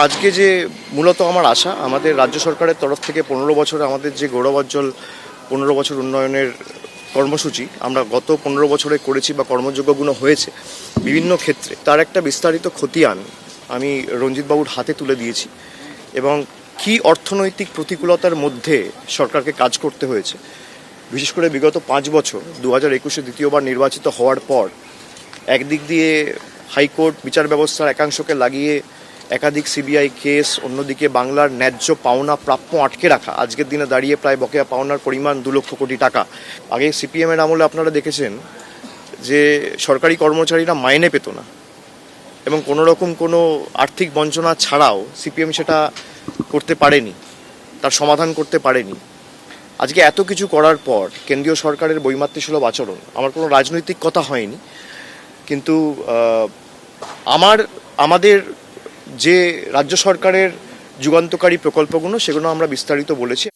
আজকে যে মূলত আমার আশা, আমাদের রাজ্য সরকারের তরফ থেকে 15 বছরে আমাদের যে গৌরবোজ্জ্বল 15 বছর উন্নয়নের কর্মসূচি আমরা গত 15 বছরে করেছি বা কর্মযোগ্যগুলো হয়েছে বিভিন্ন ক্ষেত্রে, তার একটা বিস্তারিত খতিয়ান আমি রঞ্জিতবাবুর হাতে তুলে দিয়েছি। এবং কী অর্থনৈতিক প্রতিকূলতার মধ্যে সরকারকে কাজ করতে হয়েছে, বিশেষ করে বিগত 5 বছর 2021-এ দ্বিতীয়বার নির্বাচিত হওয়ার পর একদিক দিয়ে হাইকোর্ট বিচার ব্যবস্থার একাংশকে লাগিয়ে একাধিক সিবিআই কেস, অন্যদিকে বাংলার ন্যায্য পাওনা প্রাপ্য আটকে রাখা, আজকের দিনে দাঁড়িয়ে প্রায় বকেয়া পাওনার পরিমাণ 2 লক্ষ কোটি টাকা। আগে সিপিএমের আমলে আপনারা দেখেছেন যে সরকারি কর্মচারীরা মাইনে পেত না এবং কোনো রকম কোনো আর্থিক বঞ্চনা ছাড়াও সিপিএম সেটা করতে পারেনি, তার সমাধান করতে পারেনি। আজকে এত কিছু করার পর কেন্দ্রীয় সরকারের বৈমাতৃসুলভ আচরণ, আমার কোনো রাজনৈতিক কথা হয়নি, কিন্তু আমাদের যে রাজ্য সরকারের যুগান্তকারী প্রকল্পগুলো সেগুলো আমরা বিস্তারিত বলেছি।